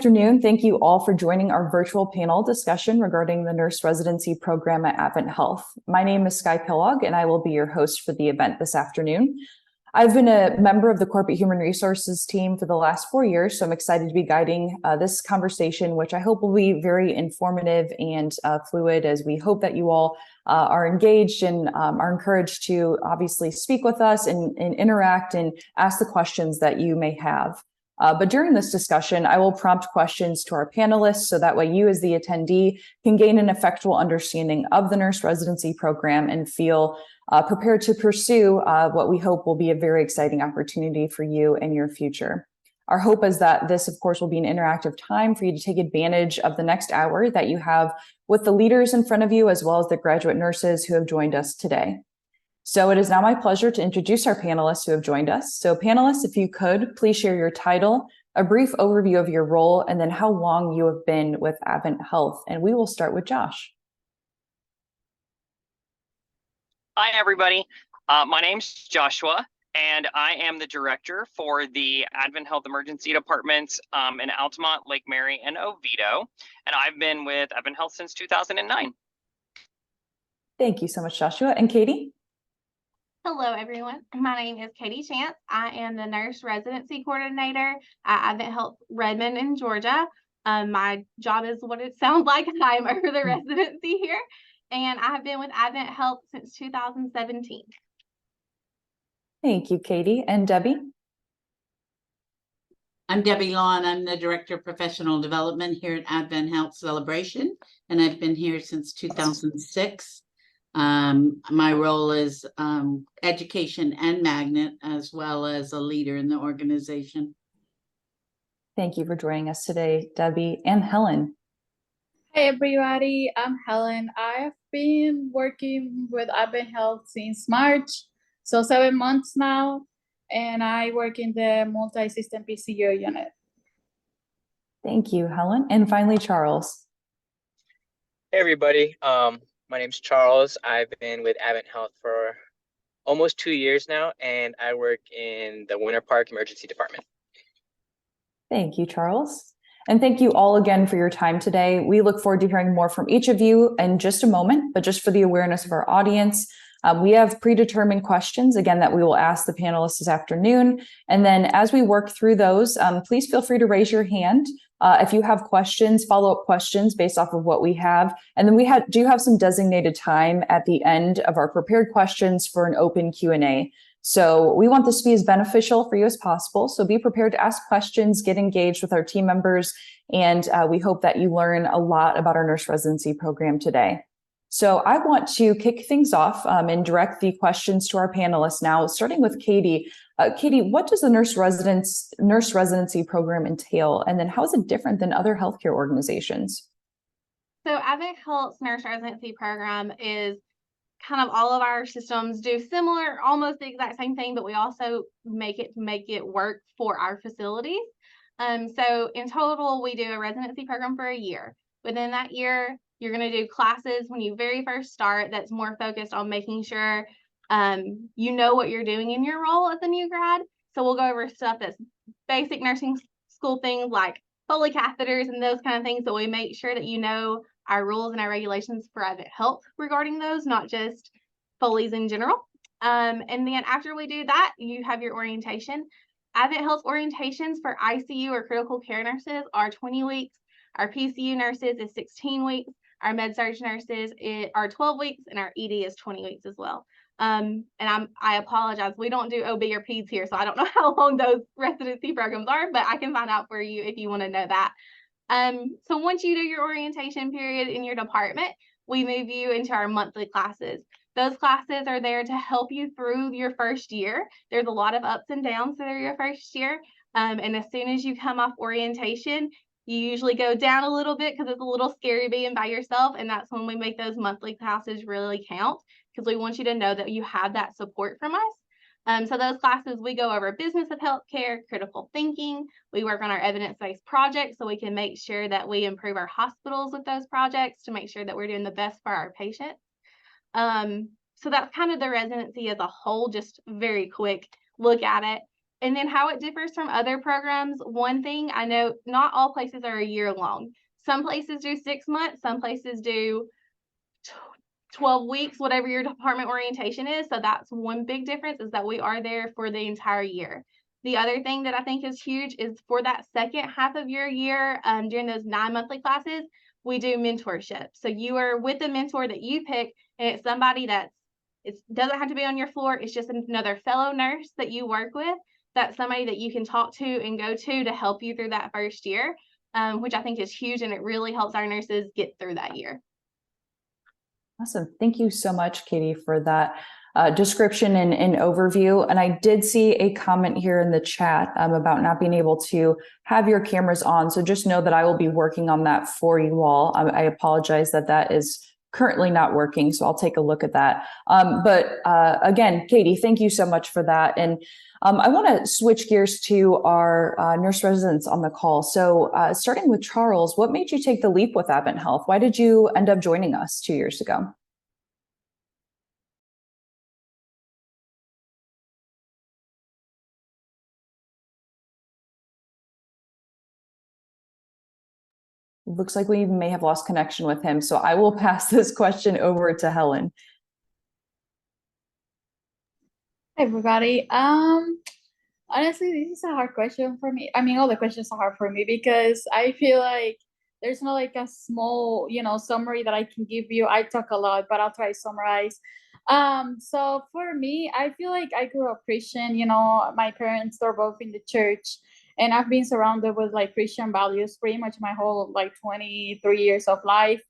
afternoon. Thank you all for joining our virtual panel discussion regarding the nurse residency program at AdventHealth. My name is Sky Kellogg, and I will be your host for the event this afternoon. I've been a member of the Corporate Human Resources team for the last 4 years, so I'm excited to be guiding this conversation, which I hope will be very informative and fluid, as we hope that you all are engaged and are encouraged to obviously speak with us and interact and ask the questions that you may have. But during this discussion, I will prompt questions to our panelists so that way you as the attendee can gain an effectual understanding of the nurse residency program and feel prepared to pursue what we hope will be a very exciting opportunity for you in your future. Our hope is that this, of course, will be an interactive time for you to take advantage of the next hour that you have with the leaders in front of you, as well as the graduate nurses who have joined us today. So it is now my pleasure to introduce our panelists who have joined us. So panelists, if you could, please share your title, a brief overview of your role, and then how long you have been with AdventHealth. And we will start with Josh. Hi, everybody. My name's Joshua, and I am the director for the AdventHealth Emergency Departments in Altamont, Lake Mary, and Oviedo. And I've been with AdventHealth since 2009. Thank you so much, Joshua. And Katie? Hello, everyone. My name is Katie Chance. I am the nurse residency coordinator at AdventHealth Redmond in Georgia. My job is what it sounds like. I'm over the residency here, and I have been with AdventHealth since 2017. Thank you, Katie. And Debbie? I'm Debbie Law, and I'm the Director of Professional Development here at AdventHealth Celebration, and I've been here since 2006. My role is education and magnet, as well as a leader in the organization. Thank you for joining us today, Debbie. And Helen. Hey everybody, I'm Helen. I've been working with AdventHealth since March, so 7 months now, and I work in the multi-system PCU unit. Thank you, Helen. And finally, Charles. Hey everybody, my name's Charles. I've been with AdventHealth for almost 2 years now, and I work in the Winter Park Emergency Department. Thank you, Charles. And thank you all again for your time today. We look forward to hearing more from each of you in just a moment, but just for the awareness of our audience, we have predetermined questions, again, that we will ask the panelists this afternoon. And then as we work through those, please feel free to raise your hand if you have questions, follow-up questions based off of what we have. And then we do have some designated time at the end of our prepared questions for an open Q&A. So we want this to be as beneficial for you as possible. So be prepared to ask questions, get engaged with our team members, and we hope that you learn a lot about our nurse residency program today. So I want to kick things off and direct the questions to our panelists now, starting with Katie. Katie, what does the nurse residency program entail? And then how is it different than other healthcare organizations? So AdventHealth's nurse residency program is kind of all of our systems do similar, almost the exact same thing, but we also make it work for our facilities. So in total, we do a residency program for a year. Within that year, you're going to do classes when you very first start that's more focused on making sure you know what you're doing in your role as a new grad. So we'll go over stuff that's basic nursing school things like Foley catheters and those kind of things, so we make sure that you know our rules and our regulations for AdventHealth regarding those, not just Foley's in general. And then after we do that, you have your orientation. AdventHealth orientations for ICU or critical care nurses are 20 weeks. Our PCU nurses is 16 weeks. Our med-surg nurses are 12 weeks, and our ED is 20 weeks as well. And I apologize, we don't do OB or PEDS here, so I don't know how long those residency programs are, but I can find out for you if you want to know that. So once you do your orientation period in your department, we move you into our monthly classes. Those classes are there to help you through your first year. There's a lot of ups and downs through your first year. And as soon as you come off orientation, you usually go down a little bit because it's a little scary being by yourself. And that's when we make those monthly classes really count, because we want you to know that you have that support from us. So those classes, we go over business of healthcare, critical thinking. We work on our evidence-based projects so we can make sure that we improve our hospitals with those projects to make sure that we're doing the best for our patients. So that's kind of the residency as a whole, just very quick look at it. And then how it differs from other programs, one thing I know, not all places are a year long. Some places do 6 months, some places do 12 weeks, whatever your department orientation is. So that's one big difference, is that we are there for the entire year. The other thing that I think is huge is for that second half of your year, during those 9 monthly classes, we do mentorship. So you are with a mentor that you pick, and it's somebody it doesn't have to be on your floor. It's just another fellow nurse that you work with. That's somebody that you can talk to and go to help you through that first year, which I think is huge, and it really helps our nurses get through that year. Awesome. Thank you so much, Katie, for that description and overview. And I did see a comment here in the chat about not being able to have your cameras on. So just know that I will be working on that for you all. I apologize that is currently not working, so I'll take a look at that. But again, Katie, thank you so much for that. And I want to switch gears to our nurse residents on the call. So starting with Charles, what made you take the leap with AdventHealth? Why did you end up joining us 2 years ago? Looks like we may have lost connection with him, so I will pass this question over to Helen. Hey everybody. Honestly, this is a hard question for me. I mean, all the questions are hard for me because I feel like there's not like a small, summary that I can give you. I talk a lot, but I'll try to summarize. So for me, I feel like I grew up Christian. My parents are both in the church, and I've been surrounded with like Christian values pretty much my whole like 23 years of life.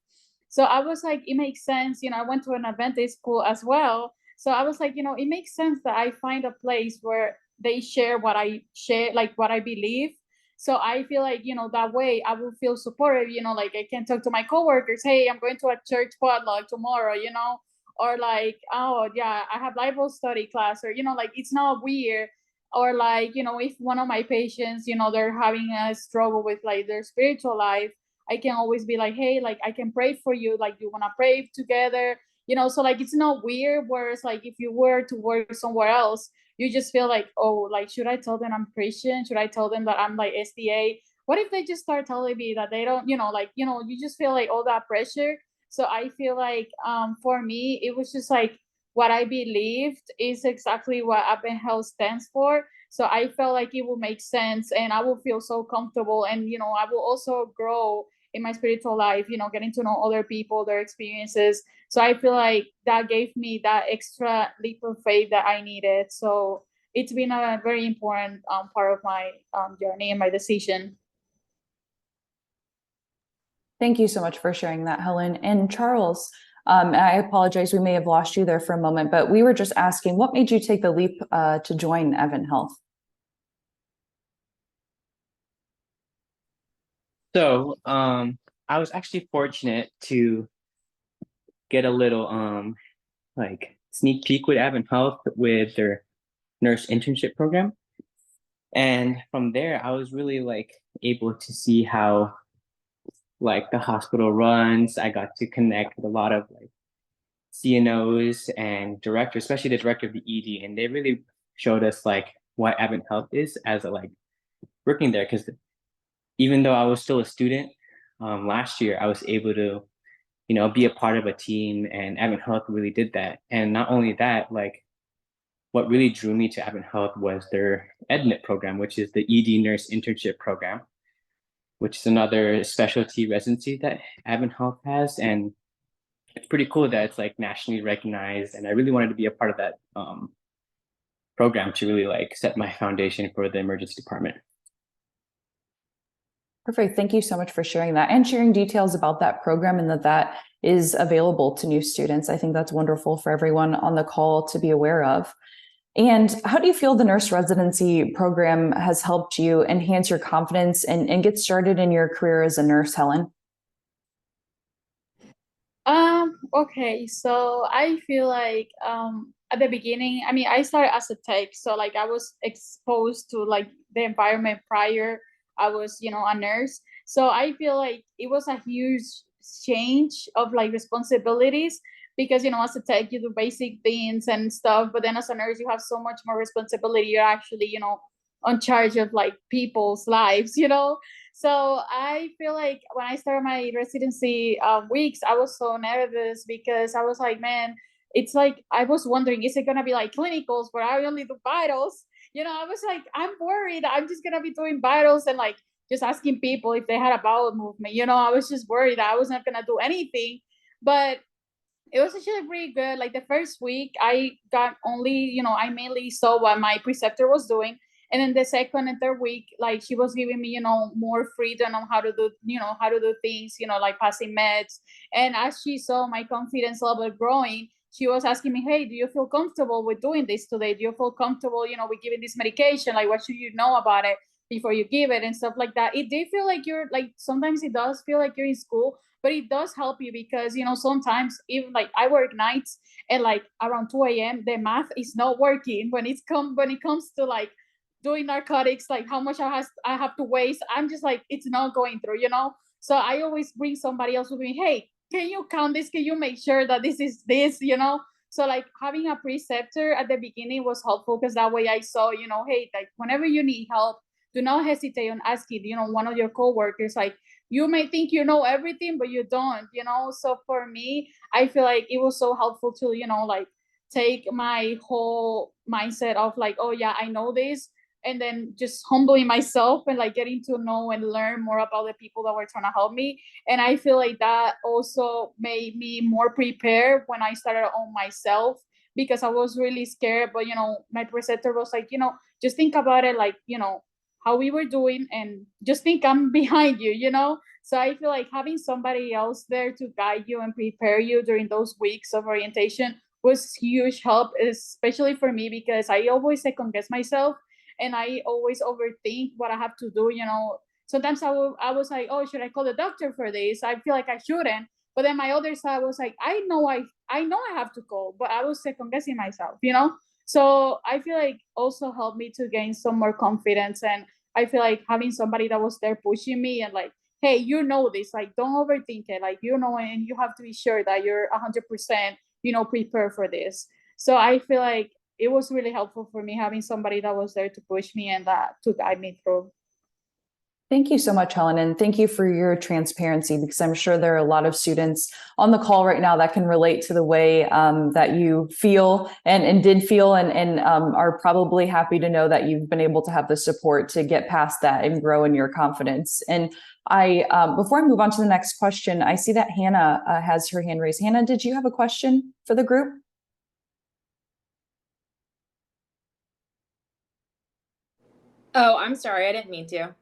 So I was like, it makes sense. I went to an Adventist school as well. So I was like, it makes sense that I find a place where they share what I share, like what I believe. So I feel like, that way I will feel supported, like I can talk to my coworkers, hey, I'm going to a church potluck tomorrow, or like, oh yeah, I have Bible study class, or, like, it's not weird. Or like, if one of my patients, they're having a struggle with like their spiritual life, I can always be like, hey, like I can pray for you, like you want to pray together, so like it's not weird. Whereas like if you were to work somewhere else, you just feel like, oh, like should I tell them I'm Christian? Should I tell them that I'm like SDA? What if they just start telling me that they don't, you just feel like all that pressure. So I feel like for me, it was just like what I believed is exactly what AdventHealth stands for. So I felt like it will make sense and I will feel so comfortable, and I will also grow in my spiritual life, getting to know other people, their experiences. So I feel like that gave me that extra leap of faith that I needed. So it's been a very important part of my journey and my decision. Thank you so much for sharing that, Helen. And Charles, I apologize, we may have lost you there for a moment, but we were just asking, what made you take the leap to join AdventHealth? So, I was actually fortunate to get a little like sneak peek with AdventHealth with their nurse internship program. And from there, I was really like able to see how like the hospital runs. I got to connect with a lot of like CNOs and directors, especially the director of the ED, and they really showed us like what AdventHealth is as a like working there. Because even though I was still a student, last year I was able to, be a part of a team, and AdventHealth really did that. And not only that, like what really drew me to AdventHealth was their EdNIT program, which is the ED Nurse Internship Program, which is another specialty residency that AdventHealth has. And it's pretty cool that it's like nationally recognized. And I really wanted to be a part of that program to really like set my foundation for the emergency department. Perfect. Thank you so much for sharing that and sharing details about that program and that is available to new students. I think that's wonderful for everyone on the call to be aware of. And how do you feel the nurse residency program has helped you enhance your confidence and get started in your career as a nurse, Helen? Okay, so I feel like at the beginning, I mean, I started as a tech, so like I was exposed to like the environment prior. I was, a nurse. So I feel like it was a huge change of like responsibilities because, as a tech, you do basic things and stuff, but then as a nurse, you have so much more responsibility. You're actually, on charge of like people's lives, you know? So I feel like when I started my residency weeks, I was so nervous because I was like, man, it's like, I was wondering, is it gonna be like clinicals where I only do vitals? You know, I was like, I'm worried I'm just gonna be doing vitals and like just asking people if they had a bowel movement. You know, I was just worried that I was not gonna do anything. But it was actually pretty good. Like the first week, I got only, you know, I mainly saw what my preceptor was doing. And then the second and third week, like she was giving me, you know, more freedom on how to do, you know, how to do things, you know, like passing meds. And as she saw my confidence level growing, she was asking me, hey, do you feel comfortable with doing this today? Do you feel comfortable, you know, with giving this medication? Like, what should you know about it before you give it and stuff like that? It did feel like you're like, sometimes it does feel like you're in school, but it does help you because, you know, sometimes even like I work nights and like around 2 a.m. the math is not working when it comes to like doing narcotics, like how much I have to waste. I'm just like, it's not going through, you know? So I always bring somebody else with me. Hey, can you count this? Can you make sure that this is this, you know? So like having a preceptor at the beginning was helpful because that way I saw, you know, hey, like whenever you need help, do not hesitate on asking, you know, one of your coworkers. Like you may think you know everything, but you don't, you know? So for me, I feel like it was so helpful to, you know, like take my whole mindset of like, oh yeah, I know this, and then just humbling myself and like getting to know and learn more about the people that were trying to help me. And I feel like that also made me more prepared when I started on myself, because I was really scared. But, you know, my preceptor was like, you know, just think about it like, you know, how we were doing and just think I'm behind you, you know? So I feel like having somebody else there to guide you and prepare you during those weeks of orientation was huge help, especially for me, because I always second guess myself and I always overthink what I have to do, you know. Sometimes I was like, oh, should I call the doctor for this? I feel like I shouldn't. But then my other side was like, I know I have to call, but I was second guessing myself, you know. So I feel like also helped me to gain some more confidence. And I feel like having somebody that was there pushing me and like, hey, you know this, like don't overthink it, like, you know, and you have to be sure that you're 100%, you know, prepared for this. So I feel like it was really helpful for me having somebody that was there to push me and that to guide me through. Thank you so much, Helen, and thank you for your transparency, because I'm sure there are a lot of students on the call right now that can relate to the way that you feel and did feel, and are probably happy to know that you've been able to have the support to get past that and grow in your confidence. And before I move on to the next question, I see that Hannah has her hand raised. Hannah, did you have a question for the group? Oh, I'm sorry. I didn't mean to.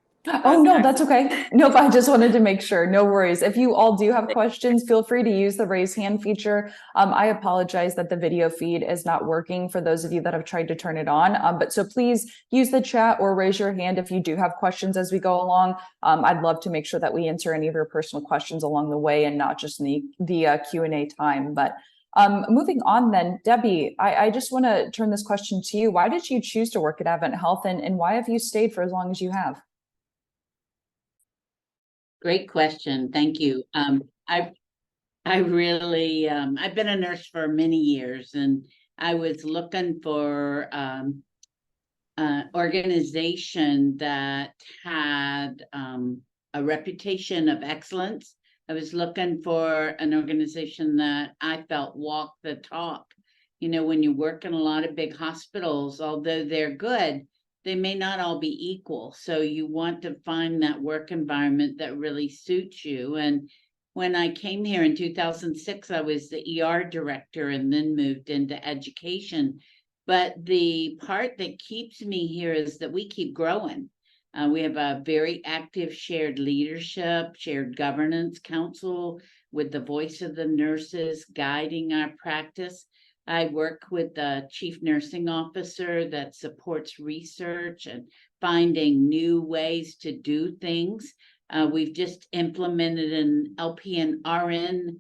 Oh, no, that's okay. Nope, I just wanted to make sure. No worries. If you all do have questions, feel free to use the raise hand feature. I apologize that the video feed is not working for those of you that have tried to turn it on. But so please use the chat or raise your hand if you do have questions as we go along. I'd love to make sure that we answer any of your personal questions along the way and not just in the Q&A time. But moving on then, Debbie, I just want to turn this question to you. Why did you choose to work at AdventHealth, and why have you stayed for as long as you have? Great question. Thank you. I really, I've been a nurse for many years, and I was looking for organization that had a reputation of excellence. I was looking for an organization that I felt walked the talk. You know, when you work in a lot of big hospitals, although they're good, they may not all be equal. So you want to find that work environment that really suits you. And when I came here in 2006, I was the ER director and then moved into education. But the part that keeps me here is that we keep growing. We have a very active shared leadership, shared governance council with the voice of the nurses guiding our practice. I work with the chief nursing officer that supports research and finding new ways to do things. We've just implemented an LP and RN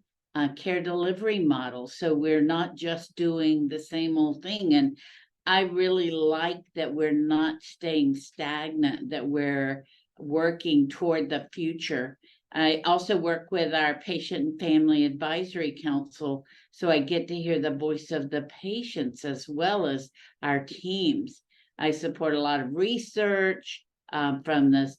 care delivery model. So we're not just doing the same old thing. And I really like that we're not staying stagnant, that we're working toward the future. I also work with our Patient and Family Advisory Council, so I get to hear the voice of the patients as well as our teams. I support a lot of research from the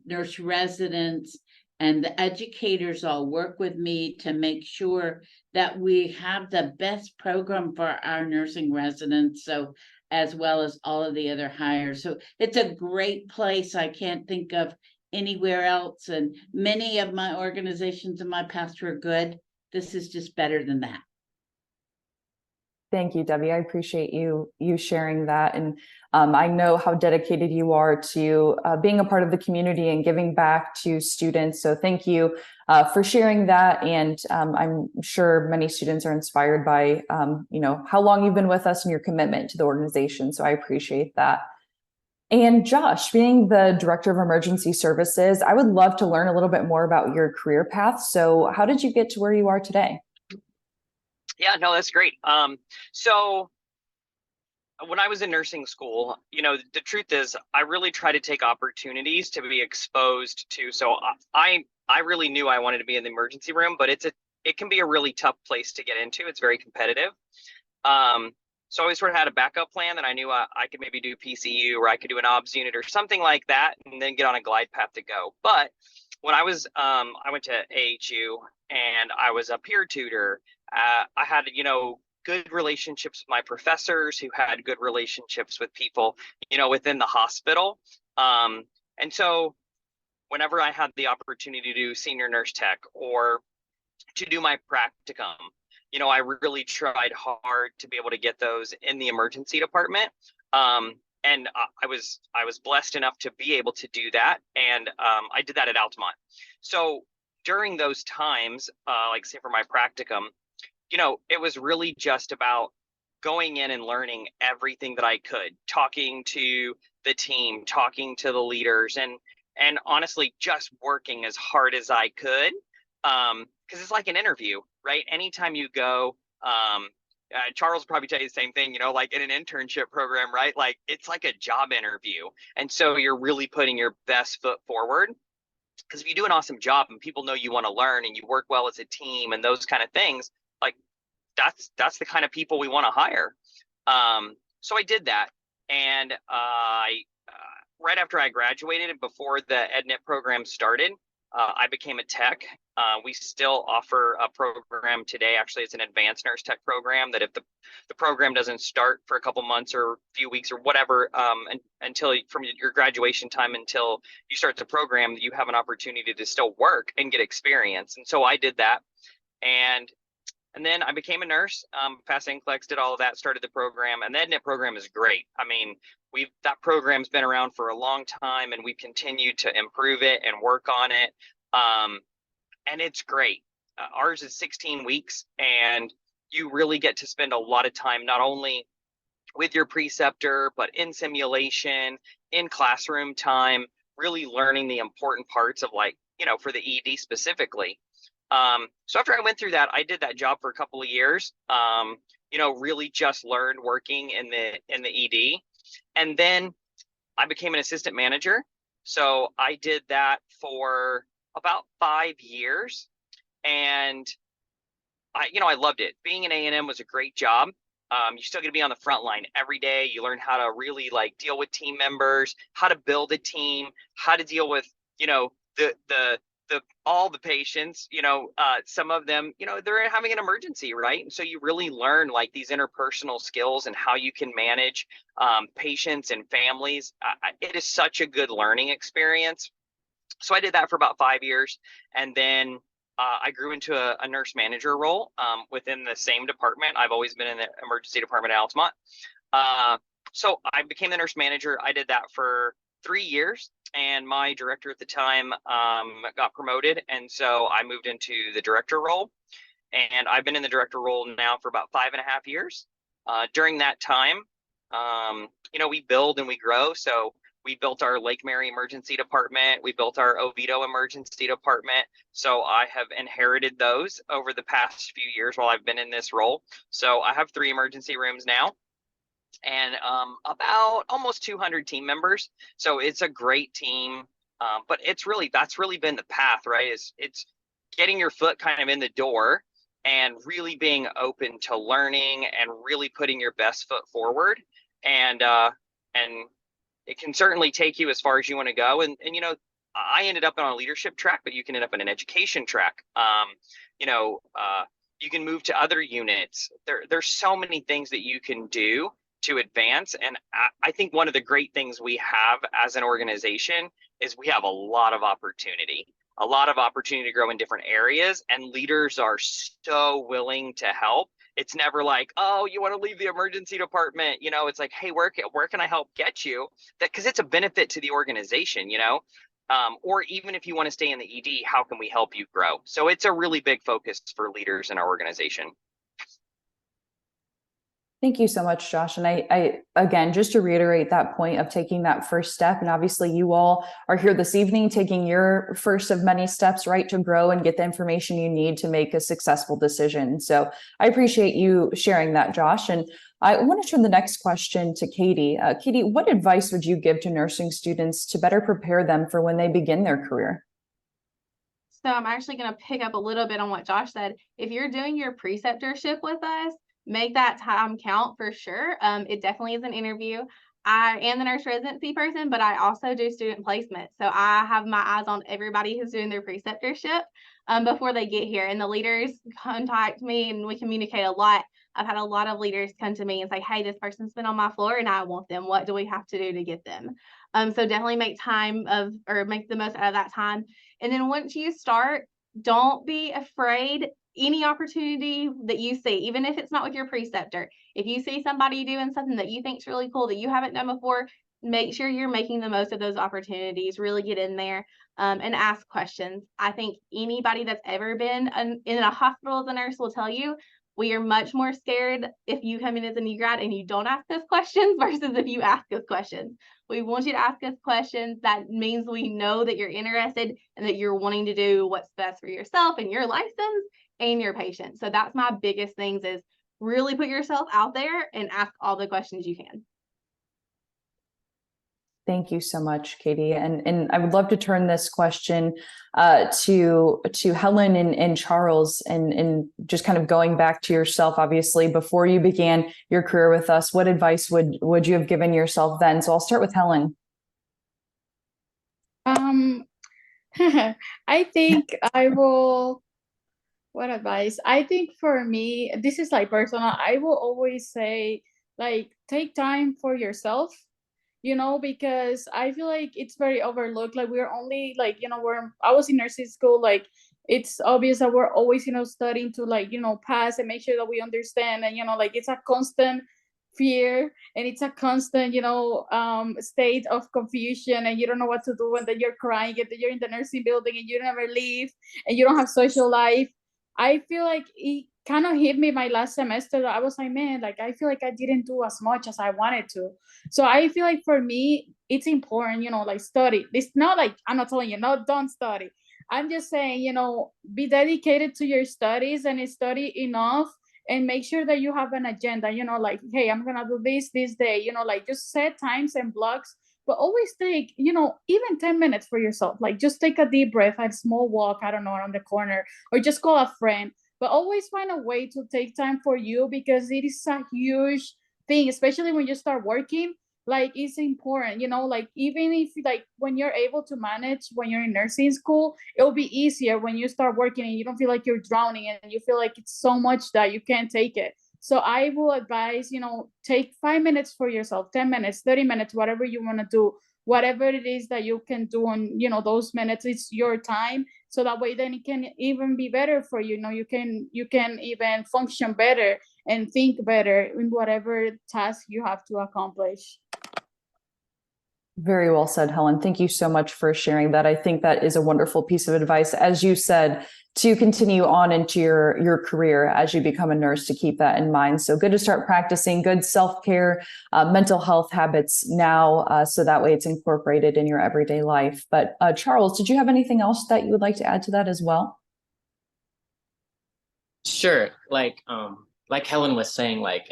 nurse residents, and the educators all work with me to make sure that we have the best program for our nursing residents, so as well as all of the other hires. So it's a great place. I can't think of anywhere else, and many of my organizations in my past were good. This is just better than that. Thank you, Debbie. I appreciate you sharing that. And I know how dedicated you are to being a part of the community and giving back to students. So thank you for sharing that. And I'm sure many students are inspired by, how long you've been with us and your commitment to the organization. So I appreciate that. And Josh, being the Director of Emergency Services, I would love to learn a little bit more about your career path. So how did you get to where you are today? Yeah, no, that's great. So when I was in nursing school, the truth is I really try to take opportunities to be exposed to. So I really knew I wanted to be in the emergency room, but it can be a really tough place to get into. It's very competitive. So I always sort of had a backup plan that I knew I could maybe do PCU, or I could do an OBS unit or something like that, and then get on a glide path to go. But when I went to AHU and I was a peer tutor. I had, good relationships with my professors who had good relationships with people, within the hospital. And so whenever I had the opportunity to do senior nurse tech or to do my practicum, I really tried hard to be able to get those in the emergency department. And I was blessed enough to be able to do that. And I did that at Altamont. So during those times, like say for my practicum, it was really just about going in and learning everything that I could, talking to the team, talking to the leaders, and honestly, just working as hard as I could. Because it's like an interview, right? Anytime you go, Charles will probably tell you the same thing, like in an internship program, right? Like it's like a job interview. And so you're really putting your best foot forward. Because if you do an awesome job and people know you want to learn and you work well as a team and those kind of things, like that's the kind of people we want to hire. So I did that. And right after I graduated and before the EdNet program started, I became a tech. We still offer a program today. Actually, it's an advanced nurse tech program that if the program doesn't start for a couple months or a few weeks or whatever, until from your graduation time until you start the program, you have an opportunity to still work and get experience. And so I did that. And then I became a nurse, passed NCLEX, did all of that, started the program. And the EdNet program is great. I mean, that program's been around for a long time, and we've continued to improve it and work on it. And it's great. Ours is 16 weeks, and you really get to spend a lot of time not only with your preceptor, but in simulation, in classroom time, really learning the important parts of for the ED specifically. So after I went through that, I did that job for a couple of years, really just learned working in the ED. And then I became an assistant manager. So I did that for about 5 years. And I loved it. Being an A&M was a great job. You're still going to be on the front line every day. You learn how to really deal with team members, how to build a team, how to deal with, all the patients, some of them, they're having an emergency, right? And so you really learn these interpersonal skills and how you can manage patients and families. It is such a good learning experience. So I did that for about 5 years. And then I grew into a nurse manager role within the same department. I've always been in the emergency department at Altamont. So I became the nurse manager. I did that for 3 years. And my director at the time got promoted. And so I moved into the director role. And I've been in the director role now for about 5.5 years. During that time, we build and we grow. So we built our Lake Mary emergency department. We built our Oviedo emergency department. So I have inherited those over the past few years while I've been in this role. So I have 3 emergency rooms now. And about almost 200 team members. So it's a great team, but that's really been the path, right? It's getting your foot kind of in the door and really being open to learning and really putting your best foot forward. And and it can certainly take you as far as you want to go. And you know, I ended up on a leadership track, but you can end up in an education track. You know, you can move to other units. There's so many things that you can do to advance. And I think one of the great things we have as an organization is we have a lot of opportunity to grow in different areas, and leaders are so willing to help. It's never like, oh, you want to leave the emergency department, you know. It's like, hey, where can I help get you? That, because it's a benefit to the organization, you know. Or even if you want to stay in the ED, how can we help you grow? So it's a really big focus for leaders in our organization. Thank you so much, Josh. And I again, just to reiterate that point of taking that first step, and obviously you all are here this evening taking your first of many steps, right, to grow and get the information you need to make a successful decision. So I appreciate you sharing that, Josh. And I want to turn the next question to Katie. Katie, what advice would you give to nursing students to better prepare them for when they begin their career? So I'm actually going to pick up a little bit on what Josh said. If you're doing your preceptorship with us, make that time count for sure. It definitely is an interview. I am the nurse residency person, but I also do student placement. So I have my eyes on everybody who's doing their preceptorship before they get here. And the leaders contact me and we communicate a lot. I've had a lot of leaders come to me and say, hey, this person's been on my floor and I want them. What do we have to do to get them? So definitely make the most out of that time. And then once you start, don't be afraid. Any opportunity that you see, even if it's not with your preceptor, if you see somebody doing something that you think is really cool that you haven't done before, make sure you're making the most of those opportunities. Really get in there and ask questions. I think anybody that's ever been in a hospital as a nurse will tell you we are much more scared if you come in as a new grad and you don't ask us questions versus if you ask us questions. We want you to ask us questions. That means we know that you're interested and that you're wanting to do what's best for yourself and your license and your patient. So that's my biggest things is really put yourself out there and ask all the questions you can. Thank you so much, Katie. And I would love to turn this question to Helen and Charles, and just kind of going back to yourself, obviously, before you began your career with us, what advice would you have given yourself then? So I'll start with Helen. I think I will. What advice? I think for me, this is like personal. I will always say, like, take time for yourself, you know, because I feel like it's very overlooked. Like, we're only like, you know, I was in nursing school, like, it's obvious that we're always, you know, studying to, like, you know, pass and make sure that we understand. And, you know, like, it's a constant fear and it's a constant, you know, state of confusion, and you don't know what to do, and then you're crying, and then you're in the nursing building and you never leave and you don't have social life. I feel like it kind of hit me my last semester that I was like, man, like, I feel like I didn't do as much as I wanted to. So I feel like for me, it's important, you know, like, study. It's not like, I'm not telling you, no, don't study. I'm just saying, you know, be dedicated to your studies and study enough, and make sure that you have an agenda, you know, like, hey, I'm going to do this day, you know, like, just set times and blocks. But always take, you know, even 10 minutes for yourself. Like, just take a deep breath, a small walk, I don't know, around the corner, or just call a friend. But always find a way to take time for you, because it is a huge thing, especially when you start working. Like, it's important, you know, like, even if, like, when you're able to manage when you're in nursing school, it'll be easier when you start working and you don't feel like you're drowning and you feel like it's so much that you can't take it. So I will advise, you know, take 5 minutes for yourself, 10 minutes, 30 minutes, whatever you want to do, whatever it is that you can do on, you know, those minutes, it's your time. So that way, then it can even be better for you. You know, you can even function better and think better in whatever task you have to accomplish. Very well said, Helen. Thank you so much for sharing that. I think that is a wonderful piece of advice, as you said, to continue on into your career as you become a nurse, to keep that in mind. So good to start practicing good self-care, mental health habits now, so that way it's incorporated in your everyday life. But Charles, did you have anything else that you would like to add to that as well? Sure. Like Helen was saying, like,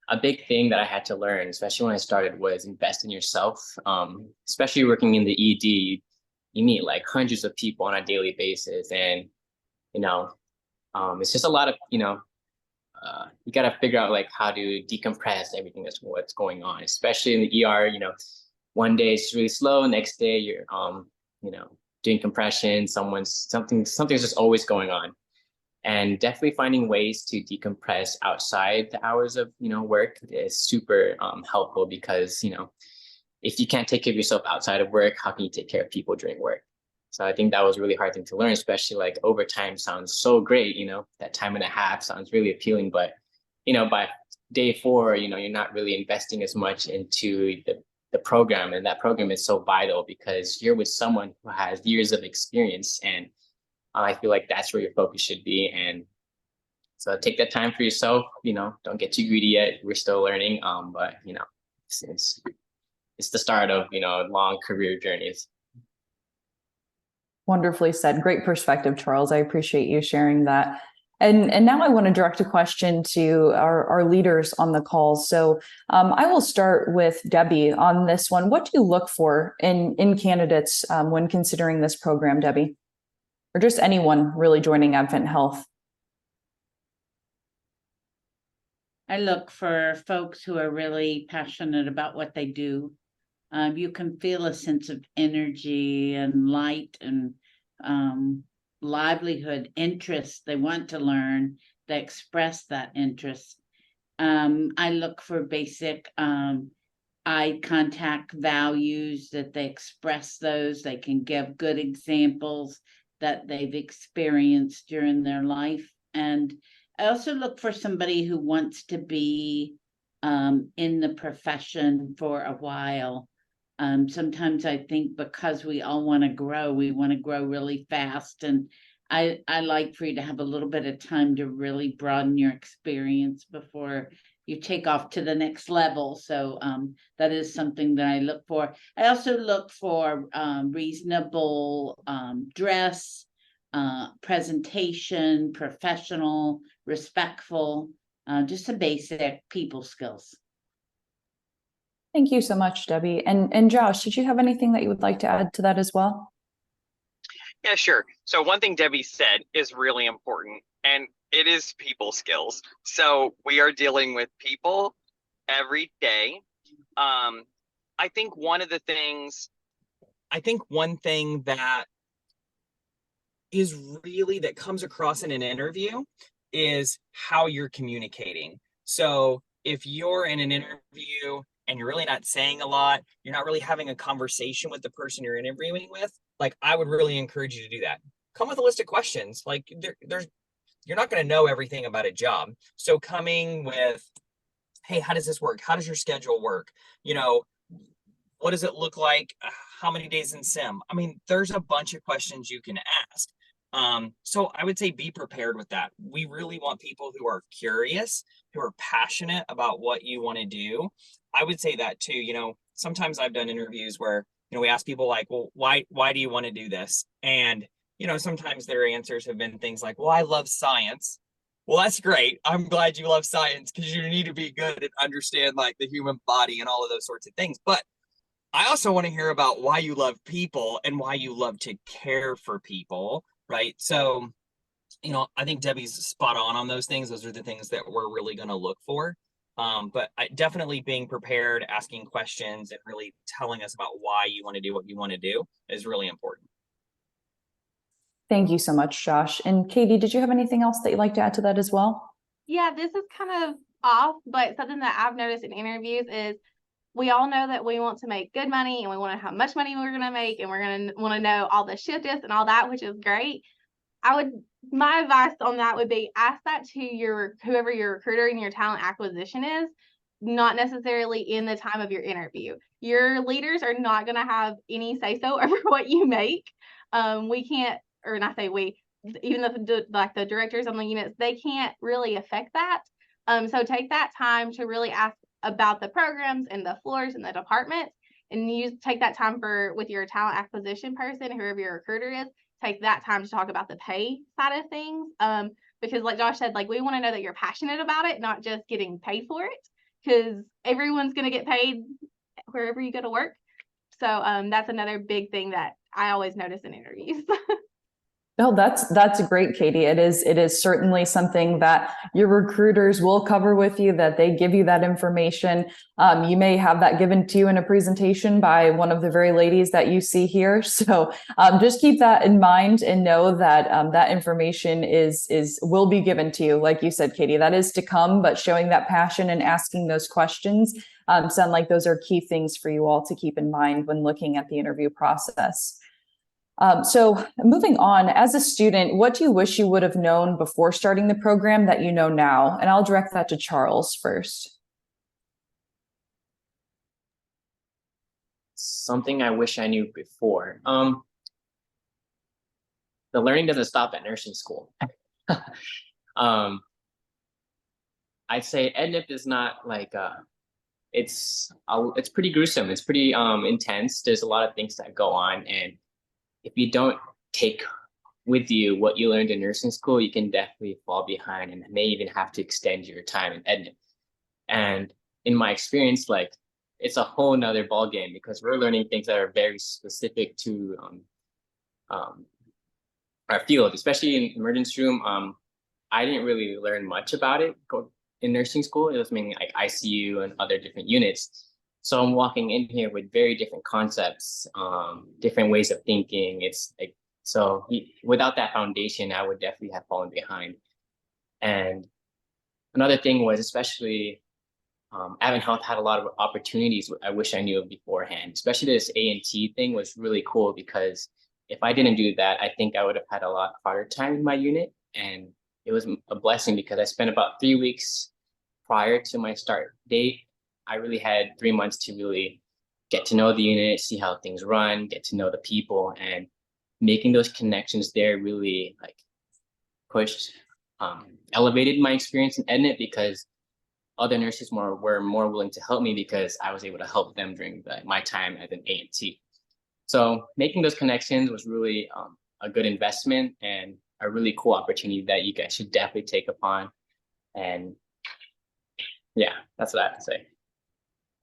a big thing that I had to learn, especially when I started, was invest in yourself. Especially working in the ED, you meet like hundreds of people on a daily basis, and you know, it's just a lot of, you know, you got to figure out like how to decompress everything that's what's going on, especially in the ER. One day it's really slow, next day you're doing compression, something's just always going on. And definitely finding ways to decompress outside the hours of work is super helpful, because if you can't take care of yourself outside of work, how can you take care of people during work? So I think that was a really hard thing to learn, especially like overtime sounds so great, that time and a half sounds really appealing, but by day 4, you're not really investing as much into the program, and that program is so vital because you're with someone who has years of experience, and I feel like that's where your focus should be. And so take that time for yourself, don't get too greedy yet. We're still learning. But it's the start of, long career journeys. Wonderfully said. Great perspective, Charles. I appreciate you sharing that. And now I want to direct a question to our leaders on the call. So I will start with Debbie on this one. What do you look for in candidates when considering this program, Debbie? Or just anyone really joining AdventHealth? I look for folks who are really passionate about what they do. You can feel a sense of energy and light and livelihood, interest. They want to learn, they express that interest. I look for basic eye contact values, that they express those, they can give good examples that they've experienced during their life. And I also look for somebody who wants to be in the profession for a while. Sometimes I think because we all want to grow, we want to grow really fast. And I like for you to have a little bit of time to really broaden your experience before you take off to the next level. So that is something that I look for. I also look for reasonable dress, presentation, professional, respectful, just some basic people skills. Thank you so much, Debbie. And Josh, did you have anything that you would like to add to that as well? Yeah, sure. So one thing Debbie said is really important, and it is people skills. So we are dealing with people every day. I think one thing that is really that comes across in an interview is how you're communicating. So if you're in an interview and you're really not saying a lot, you're not really having a conversation with the person you're interviewing with, like I would really encourage you to do that. Come with a list of questions. Like you're not going to know everything about a job. So coming with, hey, how does this work? How does your schedule work? What does it look like? How many days in sim? I mean, there's a bunch of questions you can ask. So I would say be prepared with that. We really want people who are curious, who are passionate about what you want to do. I would say that too. Sometimes I've done interviews where, we ask people like, well, why do you want to do this? And, sometimes their answers have been things like, well, I love science. Well, that's great. I'm glad you love science, because you need to be good and understand like the human body and all of those sorts of things. But I also want to hear about why you love people and why you love to care for people, right? So, I think Debbie's spot on those things. Those are the things that we're really going to look for. But definitely being prepared, asking questions, and really telling us about why you want to do what you want to do is really important. Thank you so much, Josh. And Katie, did you have anything else that you'd like to add to that as well? Yeah, this is kind of off, but something that I've noticed in interviews is we all know that we want to make good money and we want to know how much money we're going to make, and we're going to want to know all the shift is and all that, which is great. My advice on that would be ask that to whoever your recruiter and your talent acquisition is, not necessarily in the time of your interview. Your leaders are not going to have any say-so over what you make. We can't, or not say we, even the directors on the units, they can't really affect that. So take that time to really ask about the programs and the floors and the departments, and take that time with your talent acquisition person, whoever your recruiter is, take that time to talk about the pay side of things. Because like Josh said, like we want to know that you're passionate about it, not just getting paid for it, because everyone's going to get paid wherever you go to work. So that's another big thing that I always notice in interviews. No, that's great, Katie. It is certainly something that your recruiters will cover with you, that they give you that information. You may have that given to you in a presentation by one of the very ladies that you see here. So just keep that in mind and know that that information will be given to you. Like you said, Katie, that is to come, but showing that passion and asking those questions sound like those are key things for you all to keep in mind when looking at the interview process. So moving on, as a student, what do you wish you would have known before starting the program that you know now? And I'll direct that to Charles first. Something I wish I knew before. The learning doesn't stop at nursing school. I'd say EdNip is not like it's pretty gruesome. It's pretty intense. There's a lot of things that go on, and if you don't take with you what you learned in nursing school, you can definitely fall behind and may even have to extend your time in EdNip. And in my experience, like, it's a whole nother ballgame because we're learning things that are very specific to our field, especially in emergency room. I didn't really learn much about it in nursing school. It was mainly like ICU and other different units. So I'm walking in here with very different concepts, different ways of thinking. It's like, so without that foundation, I would definitely have fallen behind. And another thing was, especially AdventHealth had a lot of opportunities I wish I knew of beforehand. Especially this A&T thing was really cool because if I didn't do that, I think I would have had a lot harder time in my unit. And it was a blessing because I spent about 3 weeks prior to my start date. I really had 3 months to really get to know the unit, see how things run, get to know the people, and making those connections there really like elevated my experience in EdNip because other nurses were more willing to help me because I was able to help them during my time as an A&T. So making those connections was really a good investment and a really cool opportunity that you guys should definitely take upon. And yeah, that's what I have to say.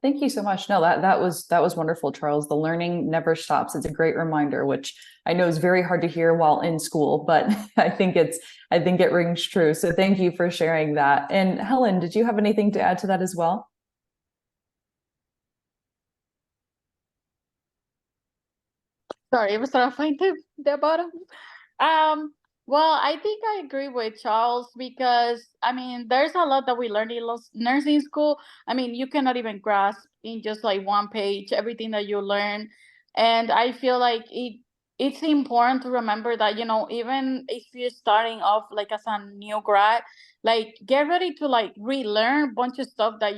Thank you so much. No, that was wonderful, Charles. The learning never stops. It's a great reminder, which I know is very hard to hear while in school, but I think it rings true. So thank you for sharing that. And Helen, did you have anything to add to that as well? Sorry, I was trying to find the bottom. Well, I think I agree with Charles because I mean, there's a lot that we learned in nursing school. I mean, you cannot even grasp in just like one page everything that you learn, and I feel like it's important to remember that even if you're starting off like as a new grad, like get ready to like relearn a bunch of stuff that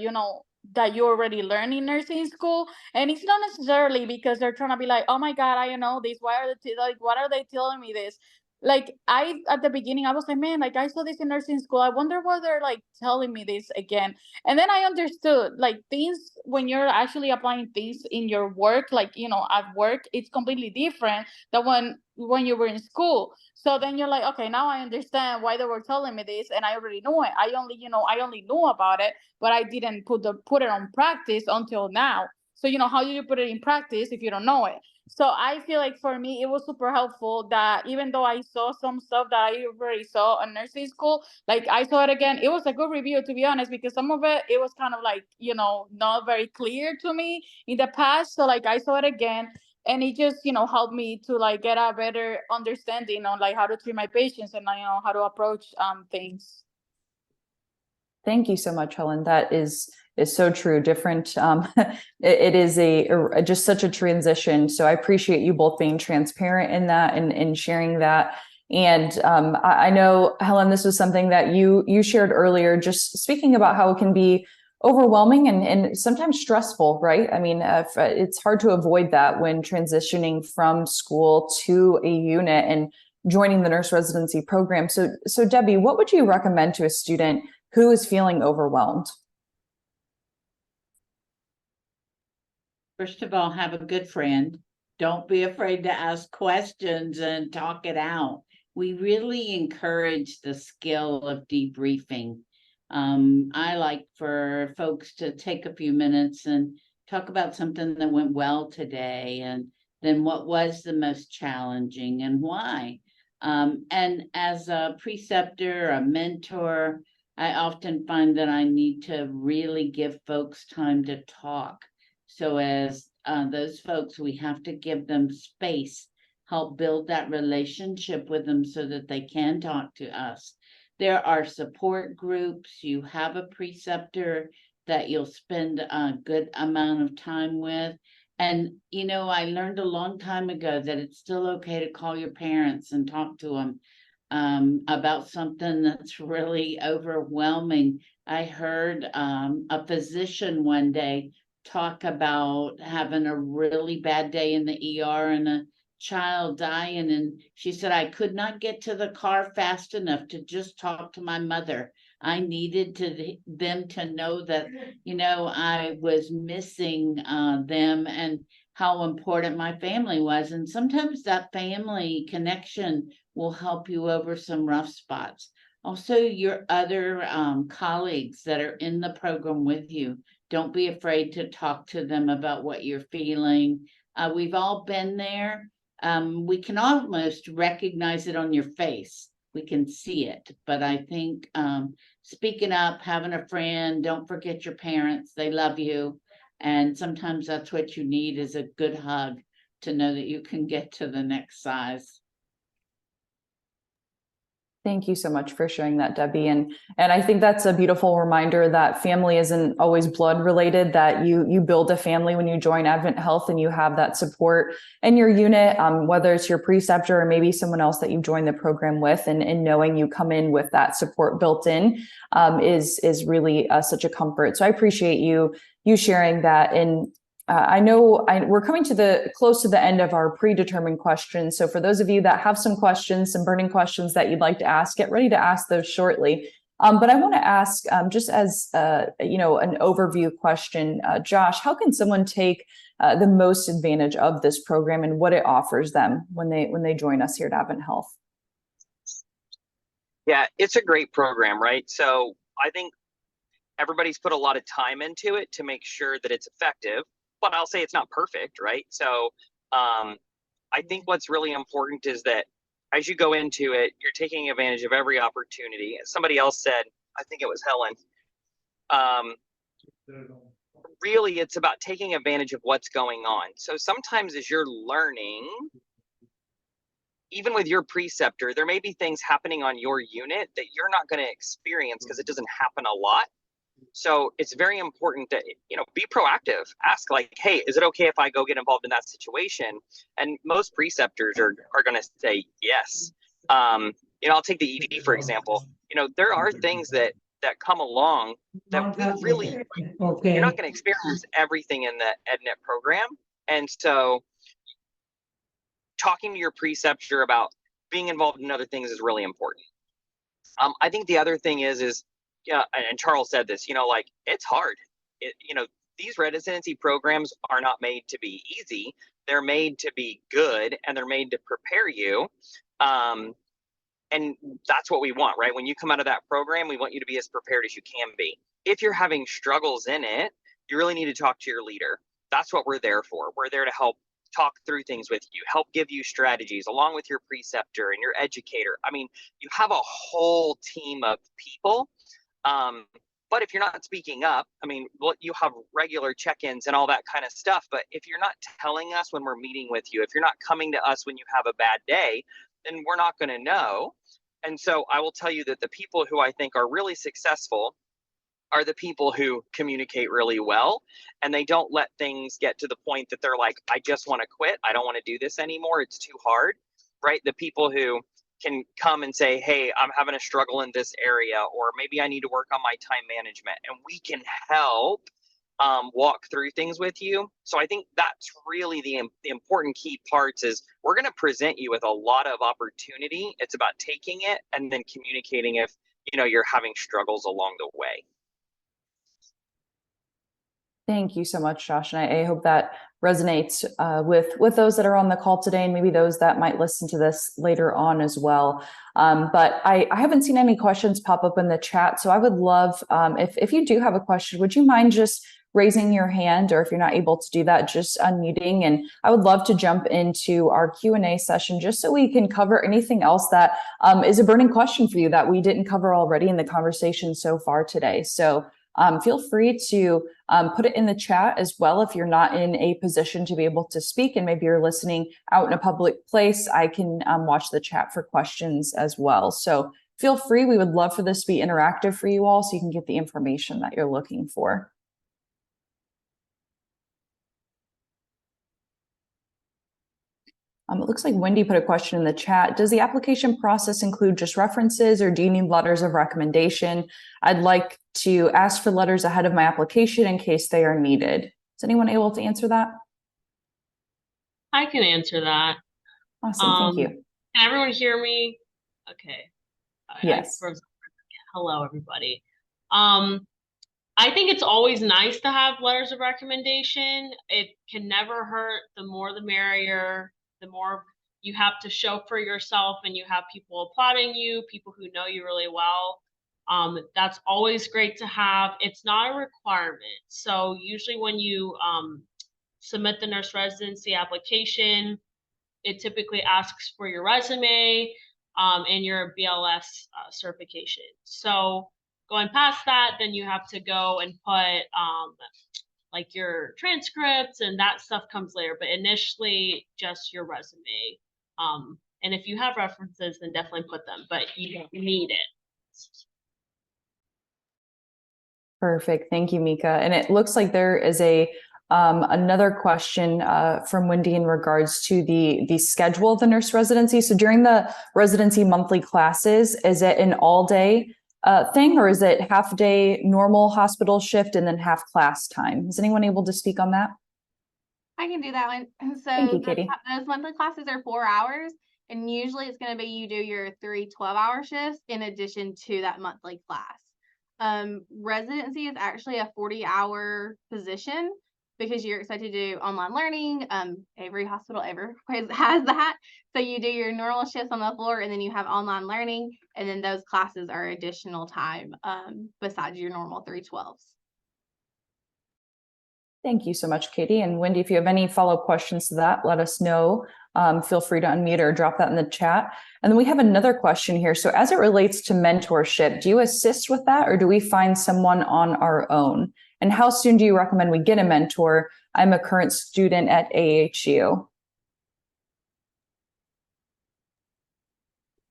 that you already learned in nursing school. And it's not necessarily because they're trying to be like, oh my god, I know this, why are they what are they telling me this? Like at the beginning I was like, man, like I saw this in nursing school, I wonder why they're like telling me this again. And then I understood like things when you're actually applying things in your work, like at work, it's completely different than when you were in school. So then you're like, okay, now I understand why they were telling me this, and I already knew it. I only knew about it, but I didn't put it on practice until now. So how do you put it in practice if you don't know it? So I feel like for me, it was super helpful that even though I saw some stuff that I already saw in nursing school, like I saw it again. It was a good review, to be honest, because some of it was kind of like, not very clear to me in the past. So like I saw it again, and it just, helped me to like get a better understanding on like how to treat my patients and, how to approach things. Thank you so much, Helen. That is so true. Different. It is just such a transition. So I appreciate you both being transparent in that and sharing that. And I know, Helen, this was something that you shared earlier, just speaking about how it can be overwhelming and sometimes stressful, right? I mean, it's hard to avoid that when transitioning from school to a unit and joining the nurse residency program. So Debbie, what would you recommend to a student who is feeling overwhelmed? First of all, have a good friend. Don't be afraid to ask questions and talk it out. We really encourage the skill of debriefing. I like for folks to take a few minutes and talk about something that went well today, and then what was the most challenging and why. And as a preceptor, a mentor, I often find that I need to really give folks time to talk. So as those folks, we have to give them space, help build that relationship with them so that they can talk to us. There are support groups. You have a preceptor that you'll spend a good amount of time with. And, you know, I learned a long time ago that it's still okay to call your parents and talk to them about something that's really overwhelming. I heard a physician one day talk about having a really bad day in the ER and a child dying. And she said, I could not get to the car fast enough to just talk to my mother. I needed them to know that, you know, I was missing them and how important my family was. And sometimes that family connection will help you over some rough spots. Also, your other colleagues that are in the program with you, don't be afraid to talk to them about what you're feeling. We've all been there. We can almost recognize it on your face. We can see it. But I think speaking up, having a friend, don't forget your parents. They love you. And sometimes that's what you need is a good hug to know that you can get to the next size. Thank you so much for sharing that, Debbie. And I think that's a beautiful reminder that family isn't always blood related, that you build a family when you join AdventHealth and you have that support in your unit, whether it's your preceptor or maybe someone else that you join the program with, and knowing you come in with that support built in is really such a comfort. So I appreciate you sharing that. And I know we're coming to close to the end of our predetermined questions. So for those of you that have some questions, some burning questions that you'd like to ask, get ready to ask those shortly. But I want to ask, just as you know, an overview question, Josh, how can someone take the most advantage of this program and what it offers them when they join us here at AdventHealth? Yeah, it's a great program, right? So I think everybody's put a lot of time into it to make sure that it's effective. But I'll say it's not perfect, right? So I think what's really important is that as you go into it, you're taking advantage of every opportunity. As somebody else said, I think it was Helen, really it's about taking advantage of what's going on. So sometimes as you're learning, even with your preceptor, there may be things happening on your unit that you're not going to experience because it doesn't happen a lot. So it's very important that, you know, be proactive. Ask like, hey, is it okay if I go get involved in that situation? And most preceptors are going to say yes. You know, I'll take the ED, for example. You know, there are things that come along that we really, you're not going to experience everything in the EdNet program. And so talking to your preceptor about being involved in other things is really important. I think the other thing is, yeah, and Charles said this, you know, like it's hard. You know, these residency programs are not made to be easy. They're made to be good, and they're made to prepare you. And that's what we want, right? When you come out of that program, we want you to be as prepared as you can be. If you're having struggles in it, you really need to talk to your leader. That's what we're there for. We're there to help talk through things with you, help give you strategies along with your preceptor and your educator. I mean, you have a whole team of people. But if you're not speaking up, I mean, well, you have regular check-ins and all that kind of stuff. But if you're not telling us when we're meeting with you, if you're not coming to us when you have a bad day, then we're not going to know. And so I will tell you that the people who I think are really successful are the people who communicate really well, and they don't let things get to the point that they're like, I just want to quit. I don't want to do this anymore. It's too hard, right? The people who can come and say, hey, I'm having a struggle in this area, or maybe I need to work on my time management, and we can help walk through things with you. So I think that's really the important key parts is we're going to present you with a lot of opportunity. It's about taking it and then communicating if, you know, you're having struggles along the way. Thank you so much, Josh. And I hope that resonates with those that are on the call today, and maybe those that might listen to this later on as well. But I haven't seen any questions pop up in the chat. So I would love, if you do have a question, would you mind just raising your hand, or if you're not able to do that, just unmuting. And I would love to jump into our Q&A session just so we can cover anything else that is a burning question for you that we didn't cover already in the conversation so far today. So feel free to put it in the chat as well. If you're not in a position to be able to speak and maybe you're listening out in a public place, I can watch the chat for questions as well. So feel free. We would love for this to be interactive for you all so you can get the information that you're looking for. It looks like Wendy put a question in the chat. Does the application process include just references, or do you need letters of recommendation? I'd like to ask for letters ahead of my application in case they are needed. Is anyone able to answer that? I can answer that. Awesome, thank you. Can everyone hear me? Okay. Yes. Hello, everybody. I think it's always nice to have letters of recommendation. It can never hurt. The more the merrier. The more you have to show for yourself and you have people applauding you, people who know you really well. That's always great to have. It's not a requirement. So usually when you submit the nurse residency application, it typically asks for your resume and your BLS certification. So going past that, then you have to go and put like your transcripts, and that stuff comes later, but initially just your resume. And if you have references, then definitely put them, but you don't need it. Perfect. Thank you, Mika. And it looks like there is another question from Wendy in regards to the schedule of the nurse residency. So during the residency monthly classes, is it an all-day thing, or is it half day normal hospital shift and then half class time? Is anyone able to speak on that? I can do that one. So Thank you, Katie. Those monthly classes are 4 hours, and usually it's going to be you do your 3 12-hour shifts in addition to that monthly class. Residency is actually a 40-hour position because you're expected to do online learning. Every hospital ever has that. So you do your normal shifts on the floor, and then you have online learning, and then those classes are additional time besides your normal 3 12s. Thank you so much, Katie. And Wendy, if you have any follow-up questions to that, let us know. Feel free to unmute or drop that in the chat. And then we have another question here. So as it relates to mentorship, do you assist with that, or do we find someone on our own? And how soon do you recommend we get a mentor? I'm a current student at AHU.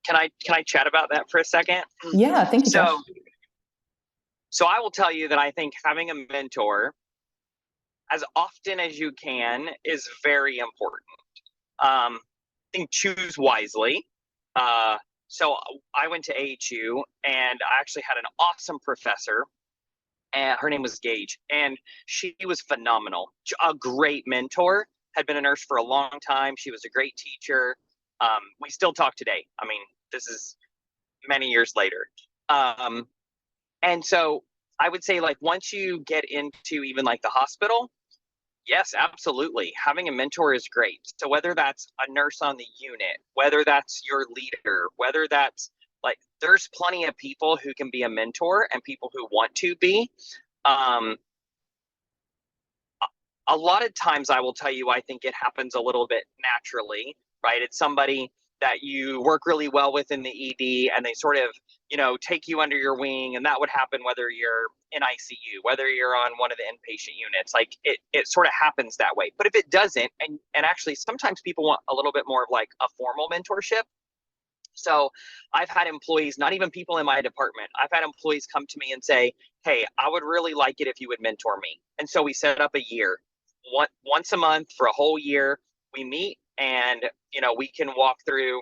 Can I chat about that for a second? Yeah, thank you, Josh. So I will tell you that I think having a mentor as often as you can is very important. I think choose wisely. So I went to AHU, and I actually had an awesome professor, and her name was Gage, and she was phenomenal. A great mentor, had been a nurse for a long time. She was a great teacher. We still talk today. I mean, this is many years later. And so I would say, like, once you get into even like the hospital, yes, absolutely. Having a mentor is great. So whether that's a nurse on the unit, whether that's your leader, whether that's like, there's plenty of people who can be a mentor and people who want to be. A lot of times I will tell you, I think it happens a little bit naturally, right? It's somebody that you work really well with in the ED, and they sort of, take you under your wing. And that would happen whether you're in ICU, whether you're on one of the inpatient units. Like it sort of happens that way. But if it doesn't, and actually sometimes people want a little bit more of like a formal mentorship. So I've had employees, not even people in my department, I've had employees come to me and say, hey, I would really like it if you would mentor me. And so we set up a year, once a month for a whole year. We meet, and we can walk through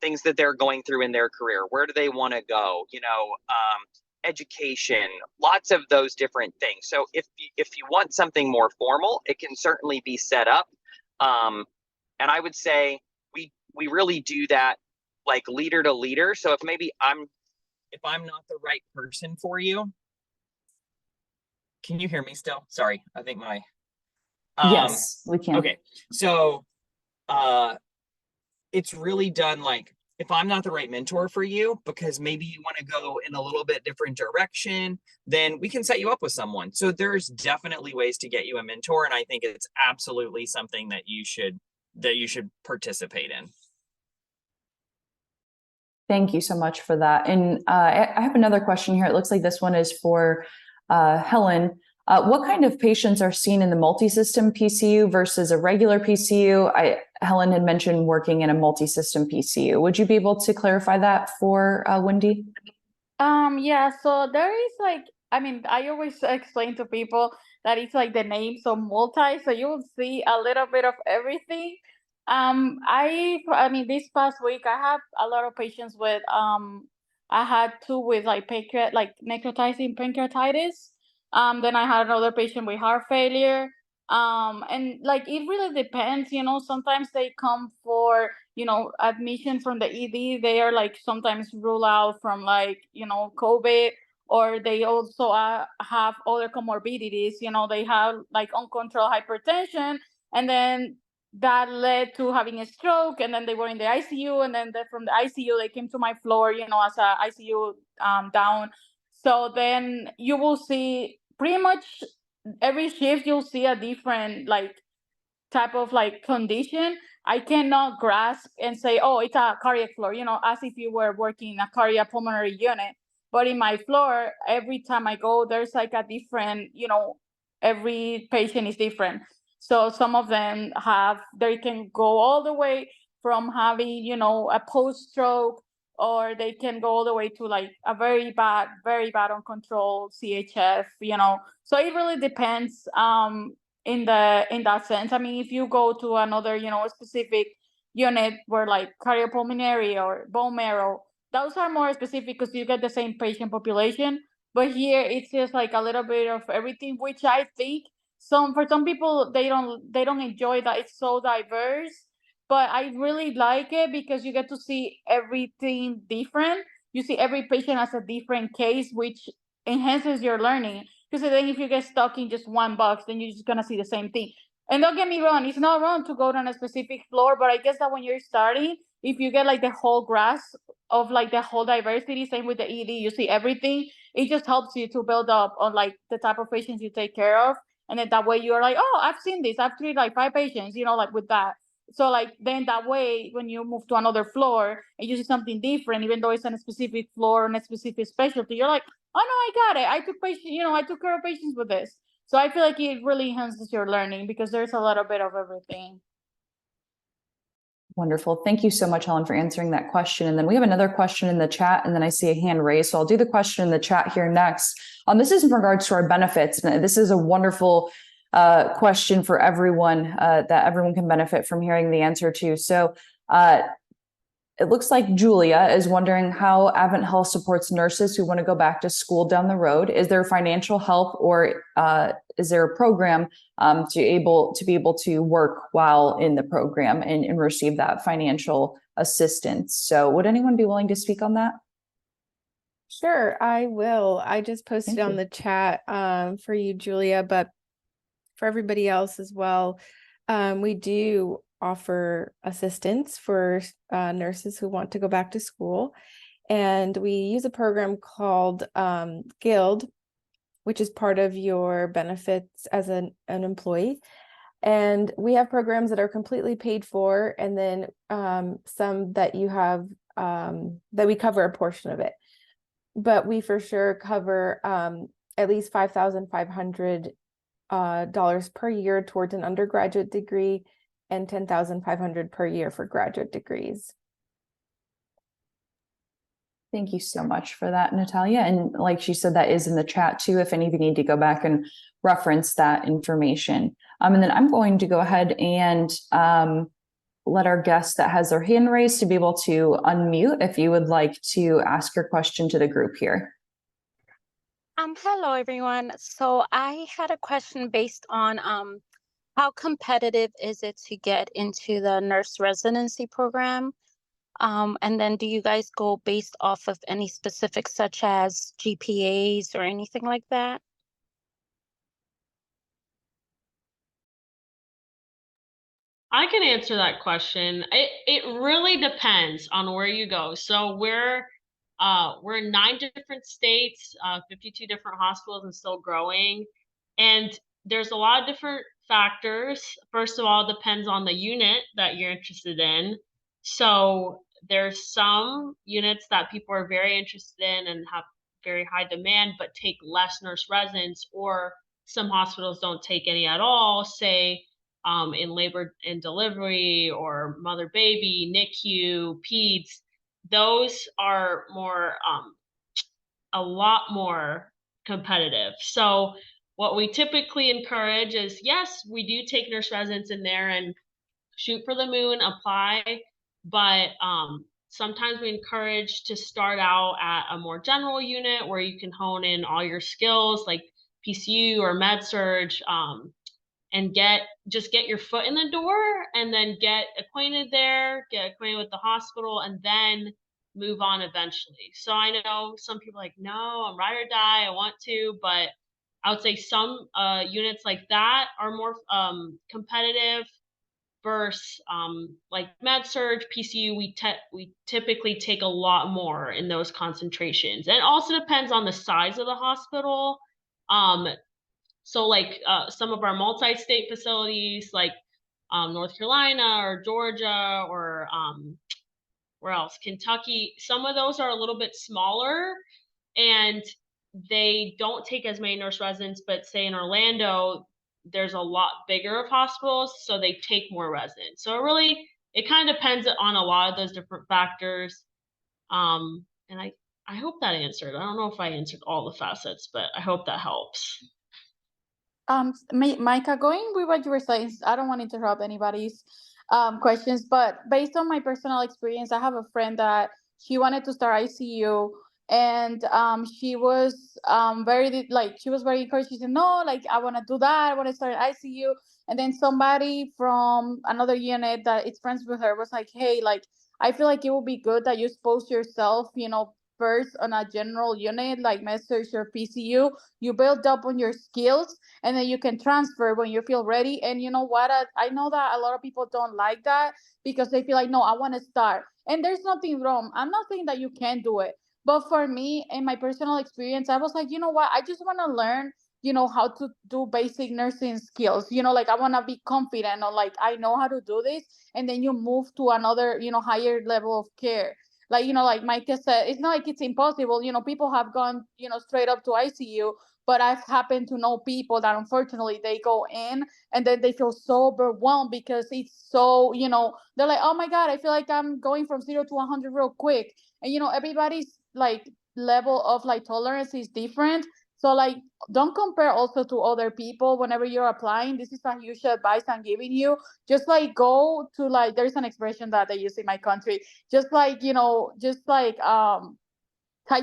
things that they're going through in their career. Where do they want to go? Education, lots of those different things. So if you want something more formal, it can certainly be set up. And I would say we really do that like leader to leader. So if maybe if I'm not the right person for you, can you hear me still? Sorry, I think my yes, we can. Okay, so it's really done like if I'm not the right mentor for you, because maybe you want to go in a little bit different direction, then we can set you up with someone. So there's definitely ways to get you a mentor. And I think it's absolutely something that you should participate in. Thank you so much for that. And I have another question here. It looks like this one is for Helen. What kind of patients are seen in the multi-system PCU versus a regular PCU? Helen had mentioned working in a multi-system PCU. Would you be able to clarify that for Wendy? Yeah, so there is like, I mean, I always explain to people that it's like the name, so multi, so you will see a little bit of everything. I mean, this past week I have a lot of patients with, I had two with like necrotizing pancreatitis. Then I had another patient with heart failure. And like, it really depends, you know, sometimes they come for, you know, admission from the ED. They are like sometimes ruled out from like, you know, COVID, or they also have other comorbidities, you know, they have like uncontrolled hypertension, and then that led to having a stroke, and then they were in the ICU, and then from the ICU they came to my floor, you know, as a ICU down. So then you will see pretty much every shift you'll see a different like type of like condition. I cannot grasp and say, oh, it's a cardiac floor, you know, as if you were working in a cardiopulmonary unit. But in my floor, every time I go, there's like a different, you know, every patient is different. So some of them they can go all the way from having, you know, a post-stroke, or they can go all the way to like a very bad uncontrolled CHF, you know. So it really depends in that sense. I mean, if you go to another, you know, specific unit where like cardiopulmonary or bone marrow, those are more specific because you get the same patient population. But here it's just like a little bit of everything, which I think for some people they don't enjoy that it's so diverse. But I really like it because you get to see everything different. You see every patient as a different case, which enhances your learning. Because then if you get stuck in just one box, then you're just gonna see the same thing. And don't get me wrong, it's not wrong to go on a specific floor, but I guess that when you're starting, if you get like the whole grasp of like the whole diversity, same with the ED, you see everything, it just helps you to build up on like the type of patients you take care of. And then that way you're like, oh, I've seen this, I've treated like 5 patients, you know, like with that. So like then that way when you move to another floor and you see something different, even though it's on a specific floor and a specific specialty, you're like, oh no, I got it. I took care of patients with this. So I feel like it really enhances your learning because there's a little bit of everything. Wonderful. Thank you so much, Helen, for answering that question. And then we have another question in the chat, and then I see a hand raised. So I'll do the question in the chat here next. This is in regards to our benefits. And this is a wonderful question for everyone that everyone can benefit from hearing the answer to. So it looks like Julia is wondering how AdventHealth supports nurses who want to go back to school down the road. Is there financial help, or is there a program to be able to work while in the program and receive that financial assistance? So would anyone be willing to speak on that? Sure, I will. I just posted on the chat for you, Julia, but for everybody else as well, we do offer assistance for nurses who want to go back to school. And we use a program called Guild, which is part of your benefits as an employee. And we have programs that are completely paid for, and then some that you have that we cover a portion of it. But we for sure cover at least $5,500 per year towards an undergraduate degree, and $10,500 per year for graduate degrees. Thank you so much for that, Natalia. And like she said, that is in the chat too, if any of you need to go back and reference that information. And then I'm going to go ahead and let our guest that has their hand raised to be able to unmute if you would like to ask your question to the group here. Hello, everyone. So I had a question based on how competitive is it to get into the nurse residency program? And then do you guys go based off of any specifics such as GPAs or anything like that? I can answer that question. It really depends on where you go. So we're in 9 different states, 52 different hospitals, and still growing. And there's a lot of different factors. First of all, it depends on the unit that you're interested in. So there's some units that people are very interested in and have very high demand, but take less nurse residents, or some hospitals don't take any at all, say in labor and delivery or mother baby, NICU, peds. Those are more a lot more competitive. So what we typically encourage is, yes, we do take nurse residents in there and shoot for the moon, apply, but sometimes we encourage to start out at a more general unit where you can hone in all your skills like PCU or med surge, and get your foot in the door, and then get acquainted with the hospital, and then move on eventually. So I know some people are like, no, I'm ride or die, I want to, but I would say some units like that are more competitive versus like med surge, PCU. We typically take a lot more in those concentrations. And it also depends on the size of the hospital. So like some of our multi-state facilities, like North Carolina or Georgia or where else? Kentucky. Some of those are a little bit smaller, and they don't take as many nurse residents. But say in Orlando, there's a lot bigger of hospitals, so they take more residents. So it kind of depends on a lot of those different factors. And I hope that answered. I don't know if I answered all the facets, but I hope that helps. Micah, going with what you were saying, I don't want to interrupt anybody's questions, but based on my personal experience, I have a friend that she wanted to start ICU, and she was she was very encouraged. She said, no, like, I want to do that. I want to start ICU. And then somebody from another unit that is friends with her was like, hey, like, I feel like it would be good that you expose yourself, first on a general unit like med-surg or PCU. You build up on your skills, and then you can transfer when you feel ready. And you know what? I know that a lot of people don't like that because they feel like, no, I want to start. And there's nothing wrong. I'm not saying that you can't do it. But for me, in my personal experience, I was like, you know what? I just want to learn, how to do basic nursing skills. Like, I want to be confident, or like, I know how to do this. And then you move to another, higher level of care. Like, like Micah said, it's not like it's impossible. People have gone, straight up to ICU, but I've happened to know people that unfortunately they go in and then they feel so overwhelmed because it's so, they're like, oh my God, I feel like I'm going from 0 to 100 real quick. And, everybody's like level of like tolerance is different. So like, don't compare also to other people whenever you're applying. This is a huge advice I'm giving you. Just like go to like, there's an expression that they use in my country. Just like, tie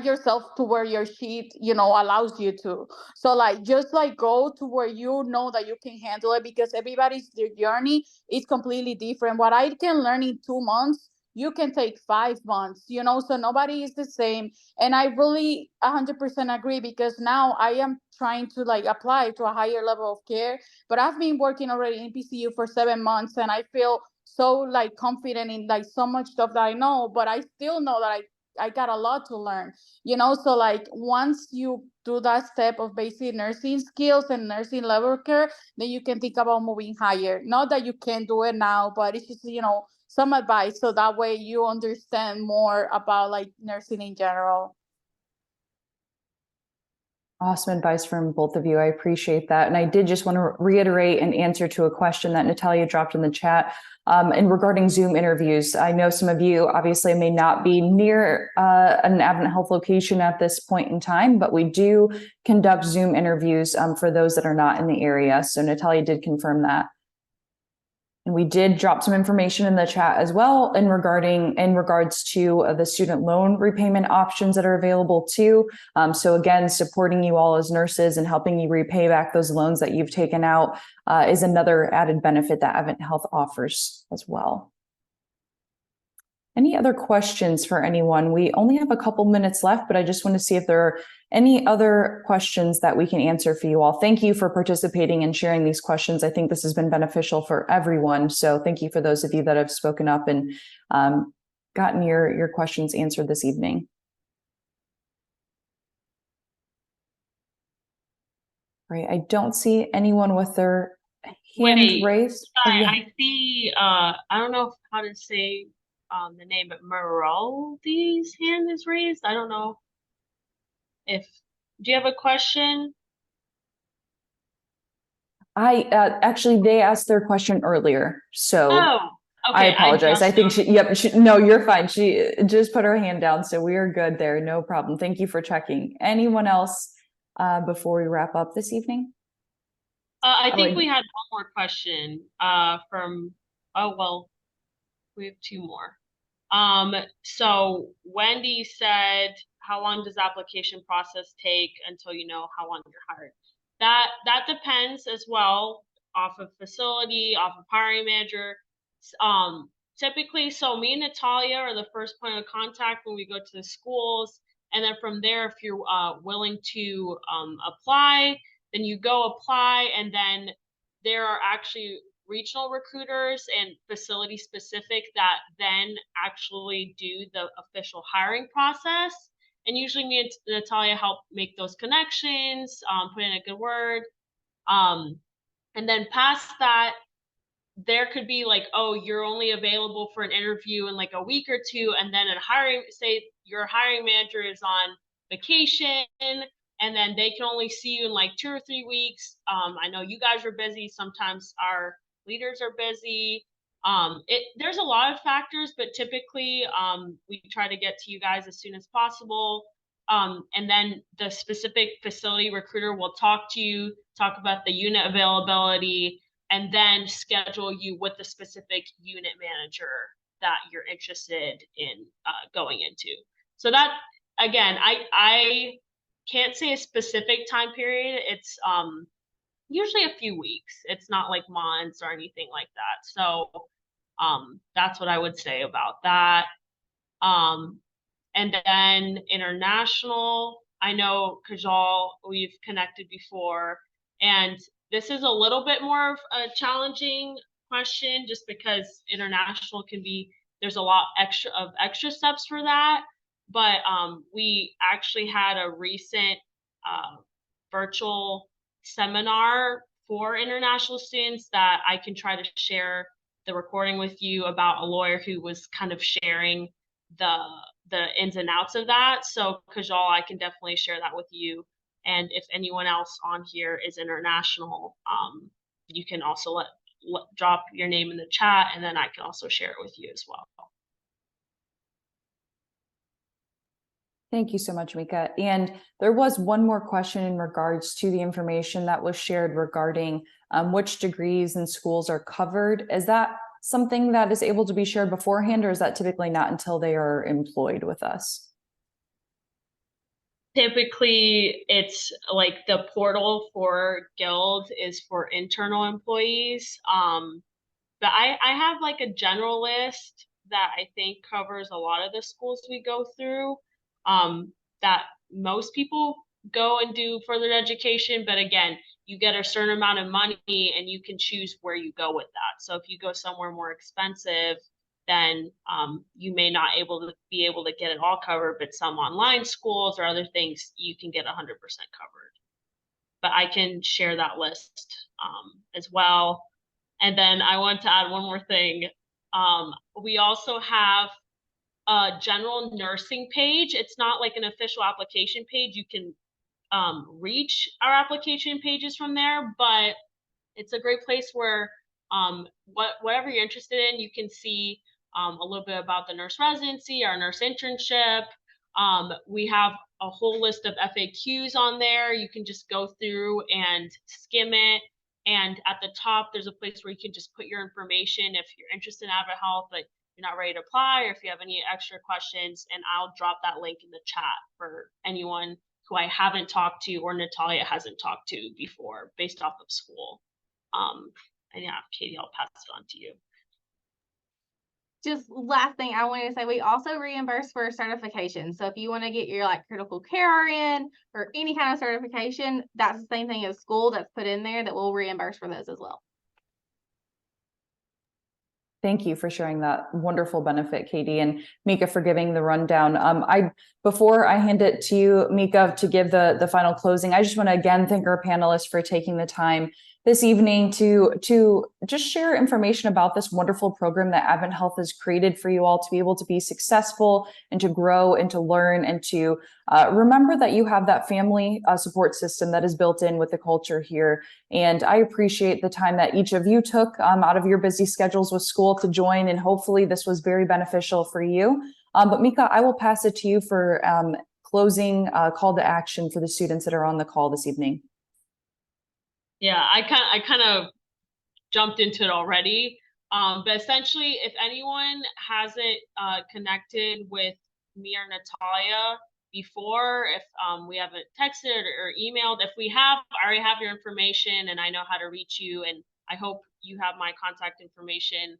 yourself to where your sheet, allows you to. So like, just like go to where you know that you can handle it, because everybody's journey is completely different. What I can learn in 2 months, you can take 5 months, so nobody is the same. And I really 100% agree, because now I am trying to like apply to a higher level of care, but I've been working already in PCU for 7 months, and I feel so like confident in like so much stuff that I know, but I still know that I got a lot to learn, so like once you do that step of basic nursing skills and nursing level care, then you can think about moving higher. Not that you can't do it now, but it's just, some advice, so that way you understand more about like nursing in general. Awesome advice from both of you. I appreciate that. And I did just want to reiterate an answer to a question that Natalia dropped in the chat. And regarding Zoom interviews, I know some of you obviously may not be near an AdventHealth location at this point in time, but we do conduct Zoom interviews for those that are not in the area. So Natalia did confirm that. And we did drop some information in the chat as well in regards to the student loan repayment options that are available too. So again, supporting you all as nurses and helping you repay back those loans that you've taken out is another added benefit that AdventHealth offers as well. Any other questions for anyone? We only have a couple minutes left, but I just want to see if there are any other questions that we can answer for you all. Thank you for participating and sharing these questions. I think this has been beneficial for everyone. So thank you for those of you that have spoken up and gotten your questions answered this evening. Right, I don't see anyone with their hand raised. I see, I don't know how to say the name, but Meraldi's hand is raised. I don't know if, do you have a question? Actually, they asked their question earlier, so Oh, okay. I apologize. I think no, you're fine. She just put her hand down, so we are good there. No problem. Thank you for checking. Anyone else before we wrap up this evening? I think we had one more question from, we have two more. So Wendy said, how long does the application process take until you know how long you're hired? That depends as well, off of facility, off of hiring manager. Typically, so me and Natalia are the first point of contact when we go to the schools. And then from there, if you're willing to apply, then you go apply, and then there are actually regional recruiters and facility specific that then actually do the official hiring process. And usually me and Natalia help make those connections, put in a good word. And then past that, there could be like, oh, you're only available for an interview in like a week or two. And then say your hiring manager is on vacation, and then they can only see you in like 2 or 3 weeks. I know you guys are busy. Sometimes our leaders are busy. There's a lot of factors, but typically we try to get to you guys as soon as possible. And then the specific facility recruiter will talk to you, talk about the unit availability, and then schedule you with the specific unit manager that you're interested in going into. So that, again, I can't say a specific time period. It's usually a few weeks. It's not like months or anything like that. So that's what I would say about that. And then international, I know Kajal, we've connected before, and this is a little bit more of a challenging question just because international can be, there's a lot extra steps for that. But we actually had a recent virtual seminar for international students that I can try to share the recording with you, about a lawyer who was kind of sharing the ins and outs of that. So Kajal, I can definitely share that with you. And if anyone else on here is international, you can also drop your name in the chat, and then I can also share it with you as well. Thank you so much, Mika. And there was one more question in regards to the information that was shared regarding which degrees and schools are covered. Is that something that is able to be shared beforehand, or is that typically not until they are employed with us? Typically, it's like the portal for Guild is for internal employees. But I have like a general list that I think covers a lot of the schools we go through, that most people go and do further education. But again, you get a certain amount of money and you can choose where you go with that. So if you go somewhere more expensive, then you may not be able to get it all covered, but some online schools or other things, you can get 100% covered. But I can share that list as well. And then I want to add one more thing. We also have a general nursing page. It's not like an official application page. You can reach our application pages from there, but it's a great place where whatever you're interested in, you can see a little bit about the nurse residency, our nurse internship. We have a whole list of FAQs on there. You can just go through and skim it. And at the top, there's a place where you can just put your information if you're interested in AdventHealth, but you're not ready to apply, or if you have any extra questions, and I'll drop that link in the chat for anyone who I haven't talked to or Natalia hasn't talked to before based off of school. And yeah, Katie, I'll pass it on to you. just last thing I wanted to say, we also reimburse for certification. So if you want to get your like critical care RN or any kind of certification, that's the same thing as school that's put in there that we'll reimburse for those as well. Thank you for sharing that wonderful benefit, Katie, and Mika for giving the rundown. Before I hand it to you, Mika, to give the final closing, I just want to again thank our panelists for taking the time this evening to just share information about this wonderful program that AdventHealth has created for you all to be able to be successful and to grow and to learn and to remember that you have that family support system that is built in with the culture here. And I appreciate the time that each of you took out of your busy schedules with school to join, and hopefully this was very beneficial for you. But Mika, I will pass it to you for closing call to action for the students that are on the call this evening. Yeah, I kind of jumped into it already. But essentially, if anyone hasn't connected with me or Natalia before, if we haven't texted or emailed, if we have, I already have your information and I know how to reach you, and I hope you have my contact information.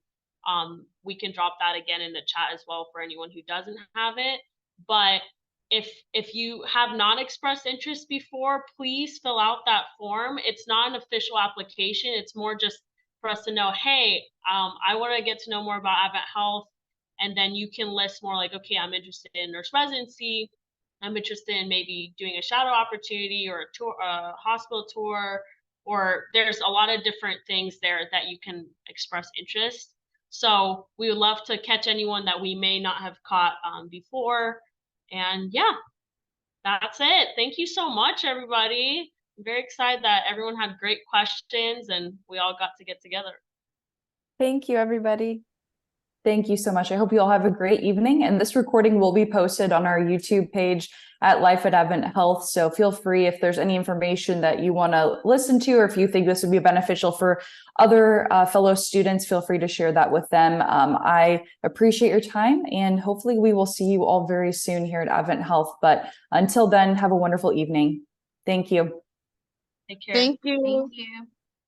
We can drop that again in the chat as well for anyone who doesn't have it. But if you have not expressed interest before, please fill out that form. It's not an official application. It's more just for us to know, hey, I want to get to know more about AdventHealth. And then you can list more like, okay, I'm interested in nurse residency. I'm interested in maybe doing a shadow opportunity or a tour, a hospital tour, or there's a lot of different things there that you can express interest. So we would love to catch anyone that we may not have caught before. And yeah, that's it. Thank you so much, everybody. I'm very excited that everyone had great questions and we all got to get together. Thank you, everybody. Thank you so much. I hope you all have a great evening. And this recording will be posted on our YouTube page at Life at AdventHealth. So feel free, if there's any information that you want to listen to, or if you think this would be beneficial for other fellow students, feel free to share that with them. I appreciate your time, and hopefully we will see you all very soon here at AdventHealth. But until then, have a wonderful evening. Thank you. Take care. Thank you.